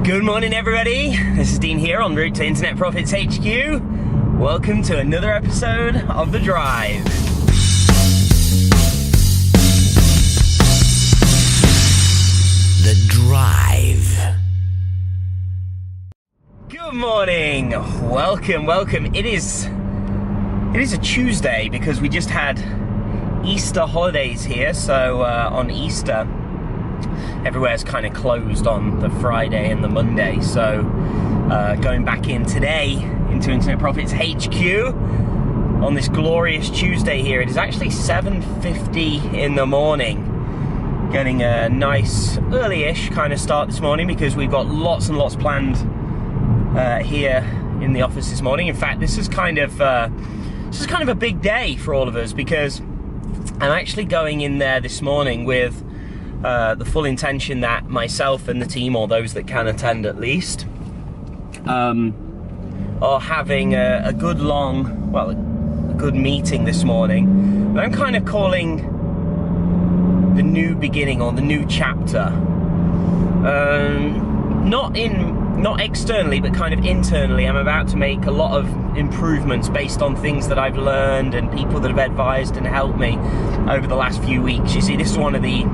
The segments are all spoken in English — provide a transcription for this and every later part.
Good morning, everybody. This is Dean here en route to Internet Profits HQ. Welcome to another episode of The Drive. The Drive. Good morning. Welcome. It is a Tuesday because we just had Easter holidays here. So on Easter, everywhere's kind of closed on the Friday and the Monday, so going back in today into Internet Profits HQ on this glorious Tuesday here. It is actually 7:50 in the morning, getting a nice early-ish kind of start this morning because we've got lots and lots planned here in the office this morning. In fact, this is kind of a big day for all of us because I'm actually going in there this morning with the full intention that myself and the team, or those that can attend at least, are having a good meeting this morning. And I'm kind of calling the new beginning, or the new chapter. Not externally, but kind of internally. I'm about to make a lot of improvements based on things that I've learned and people that have advised and helped me over the last few weeks. You see, this is one of the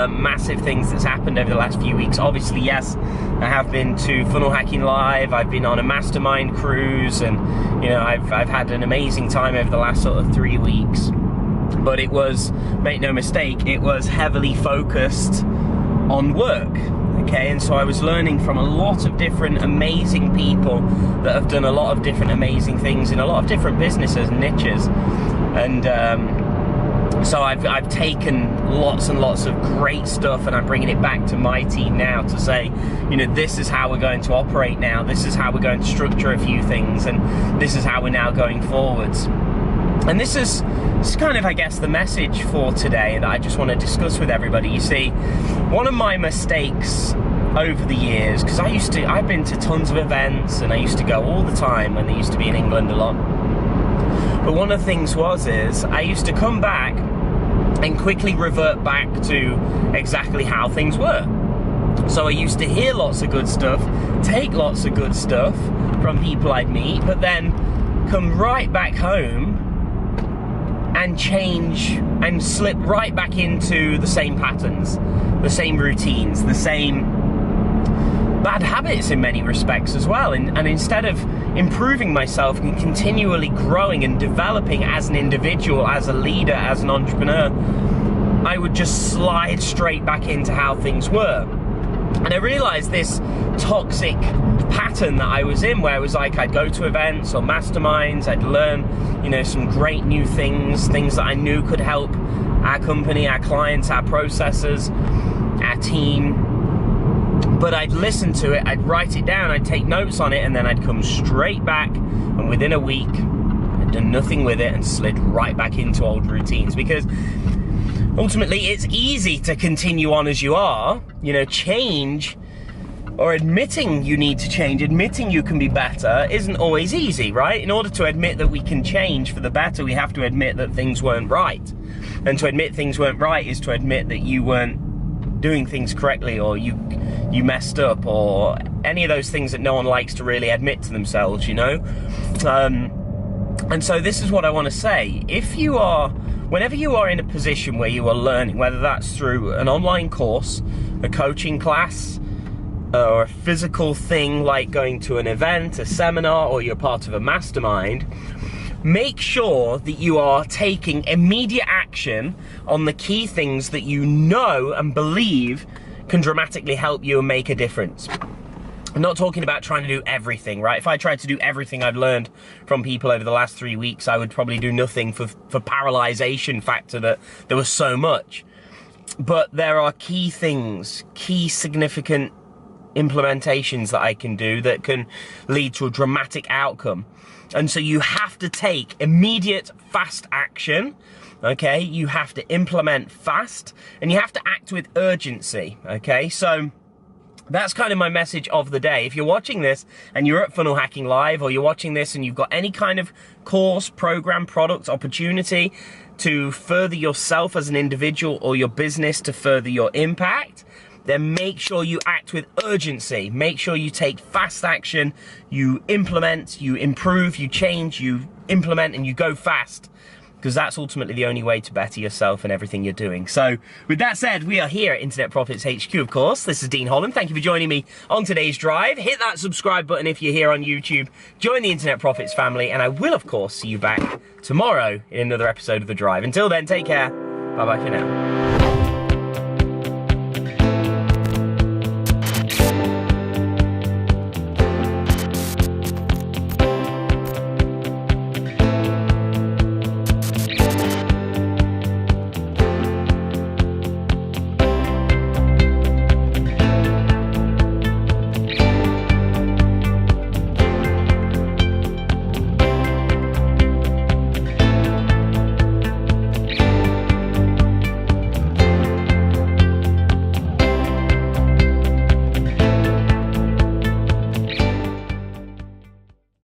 massive things that's happened over the last few weeks. Obviously, yes, I have been to Funnel Hacking Live, I've been on a mastermind cruise, and you know, I've had an amazing time over the last sort of 3 weeks. But it was, make no mistake, it was heavily focused on work. Okay, and so I was learning from a lot of different amazing people that have done a lot of different amazing things in a lot of different businesses and niches. And so I've taken lots and lots of great stuff, and I'm bringing it back to my team now to say, you know, this is how we're going to operate now, this is how we're going to structure a few things, and this is how we're now going forwards. And this is kind of, I guess, the message for today that I just want to discuss with everybody. You see, one of my mistakes over the years, because I've been to tons of events, and I used to go all the time when they used to be in England a lot. But one of the things is I used to come back and quickly revert back to exactly how things were. So I used to hear lots of good stuff, take lots of good stuff from people I'd meet, but then come right back home and change and slip right back into the same patterns, the same routines, the same bad habits in many respects as well. And instead of improving myself and continually growing and developing as an individual, as a leader, as an entrepreneur, I would just slide straight back into how things were. And I realized this toxic pattern that I was in, where it was like I'd go to events or masterminds, I'd learn, you know, some great new things that I knew could help our company, our clients, our processes, our team. But I'd listen to it, I'd write it down, I'd take notes on it, and then I'd come straight back, and within a week, I'd done nothing with it and slid right back into old routines. Because ultimately, it's easy to continue on as you are. You know, change, or admitting you need to change, admitting you can be better, isn't always easy, right? In order to admit that we can change for the better, we have to admit that things weren't right. And to admit things weren't right is to admit that you weren't doing things correctly, or you messed up, or any of those things that no one likes to really admit to themselves, you know? And so this is what I want to say. Whenever you are in a position where you are learning, whether that's through an online course, a coaching class, or a physical thing like going to an event, a seminar, or you're part of a mastermind, make sure that you are taking immediate action on the key things that you know and believe can dramatically help you and make a difference. I'm not talking about trying to do everything, right? If I tried to do everything I've learned from people over the last 3 weeks, I would probably do nothing for paralyzation factor that there was so much. But there are key things, key significant implementations that I can do that can lead to a dramatic outcome. And so you have to take immediate, fast action, okay? You have to implement fast, and you have to act with urgency, okay? So that's kind of my message of the day. If you're watching this and you're at Funnel Hacking Live, or you're watching this and you've got any kind of course, program, product, opportunity to further yourself as an individual or your business to further your impact, then make sure you act with urgency. Make sure you take fast action, you implement, you improve, you change, you implement, and you go fast. Because that's ultimately the only way to better yourself and everything you're doing. So, with that said, we are here at Internet Profits HQ, of course. This is Dean Holland. Thank you for joining me on today's drive. Hit that subscribe button if you're here on YouTube. Join the Internet Profits family, and I will, of course, see you back tomorrow in another episode of The Drive. Until then, take care. Bye-bye for now.